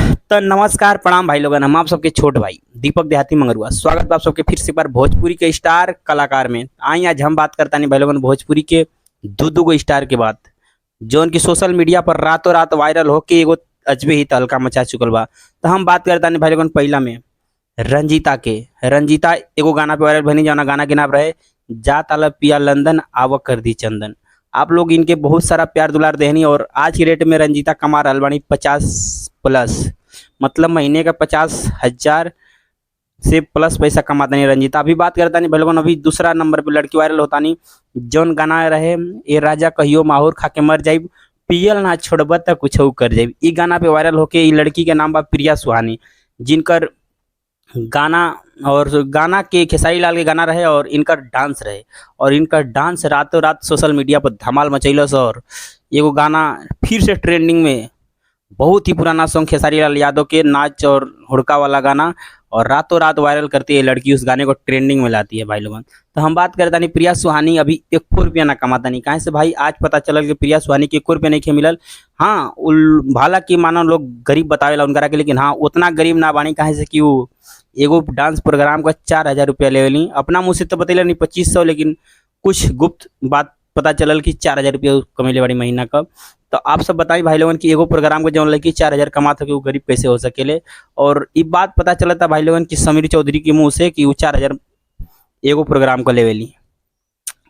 तो नमस्कार प्रणाम भाई लोगन। हम आप सबके छोट भाई दीपक देहाती मंगरुआ स्वागत बा आप सबके फिर से बार भोजपुरी के स्टार कलाकार में। आई आज हम बात करता नहीं भाई लोगन भोजपुरी के दू गो स्टार के बात, जो उनकी सोशल मीडिया पर रातों रात वायरल होके एगो अजबे ही तहलका मचा चुकल बा। तो हम बात करता नहीं भाई लोगन पहला में रंजीता के। रंजीता एगो गाना पे वायरल बनी, जाना गाना के नाम रहे जा ताला पिया लंदन आवक कर दी चंदन। आप लोग इनके बहुत सारा प्यार दुलार देहनी और आज की रेट में रंजीता कमा रहल बानी 50+, मतलब महीने का 50,000 से प्लस पैसा कमाता नहीं रंजीता। अभी बात करता नहीं भलगन, अभी दूसरा नंबर पे लड़की वायरल होता नहीं, जौन गाना रहे ए राजा कहियो माहौर खा के मर जाइब पियल ना छोड़ब तक कुछ कर जाइब। ई गाना पे वायरल होके ई लड़की के नाम बा प्रिया सुहानी, जिनकर गाना और गाना के खेसारी लाल के गाना रहे और इनका डांस रहे और इनका डांस रातों रात सोशल मीडिया पर धमाल मचैलस। और एगो गाना फिर से ट्रेंडिंग में, बहुत ही पुराना सॉन्ग खेसारी लाल यादव के नाच और हुड़का वाला गाना, और रातों रात वायरल करती है लड़की, उस गाने को ट्रेंडिंग में लाती है भाई लोगन। तो हम बात करता नहीं प्रिया सुहानी अभी 1 रुपया ना कमाता नहीं। कहाँ से भाई आज पता चलल कि प्रिया सुहानी के 1 रुपया नहीं खे मिलल। हाँ भाला की मानो लोग गरीब बतावेला उनकरा के, लेकिन हाँ उतना गरीब ना बानी। कहाँ से कि वो एगो डांस प्रोग्राम का 4,000 रुपया लेवली, अपना मुँह से तो बतैले नहीं 2500, लेकिन कुछ गुप्त बात पता चलल कि 4,000 रुपया कमेले बड़ी महीना का। तो आप सब बताइए भाई लोगन कि एगो प्रोग्राम के जौन लड़की 4,000 कमा सके वो गरीब कैसे हो सकेले। और ये बात पता चला था भाई लोगन कि समीर चौधरी के मुंह से कि वो 4,000 एगो प्रोग्राम को लेवेली।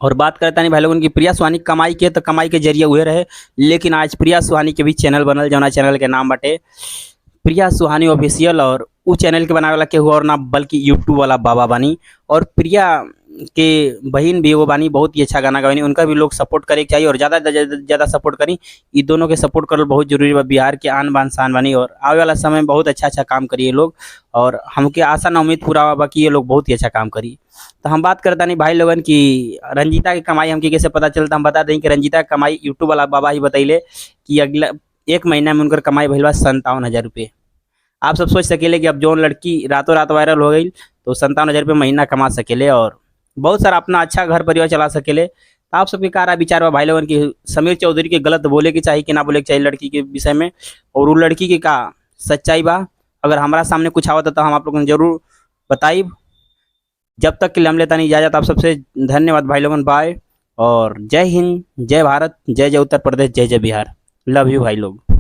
और बात करता नहीं भाई लोगन की प्रिया सुहानी कमाई के, तो कमाई के जरिए हुए रहे, लेकिन आज प्रिया सुहानी के भी चैनल बनल, जौना चैनल के नाम बटे प्रिया सुहानी ऑफिशियल। और उस चैनल के बनावे वाला के हुआ और ना बल्कि यूट्यूब वाला बाबा बानी, और प्रिया के बहन भी एगो बानी, बहुत ही अच्छा गाना गानी, उनका भी लोग सपोर्ट करे के चाहिए और ज़्यादा सपोर्ट करी। ये दोनों के सपोर्ट करल बहुत जरूरी बा, बिहार के आन बान शान बानी और आवे वाला समय में बहुत अच्छा काम करिए लोग, और हमके आशा न उम्मीद पूरा बा कि ये लोग बहुत ही अच्छा काम करी। तो हम बात करता नहीं भाई लोगन की रंजीता की कमाई हमके कैसे पता चलता। हम बता दें कि रंजीता की कमाई यूट्यूब वाला बाबा ही बतैले कि अगला 1 महीना में उनकर कमाई भइल बा 57,000 रुपये। आप सब सोच सकेले कि अब जो लड़की रातों रात वायरल हो गई तो 57,000 रुपये महीना कमा सकेले और बहुत सारा अपना अच्छा घर परिवार चला सकेले। तो आप सबके का विचार बा भाई लोगन की समीर चौधरी के गलत बोले के चाहिए कि ना बोले के चाहिए लड़की के विषय में, और वो लड़की के का सच्चाई बा। अगर हमारा सामने कुछ आवत तो हम आप लोगों को जरूर बताइब। जब तक के लिए हम लेता नहीं इजाजत, आप सबसे धन्यवाद भाई लोगन, बाय। और जय हिंद, जय भारत, जय जय उत्तर प्रदेश, जय जय बिहार। लव यू भाई लोग।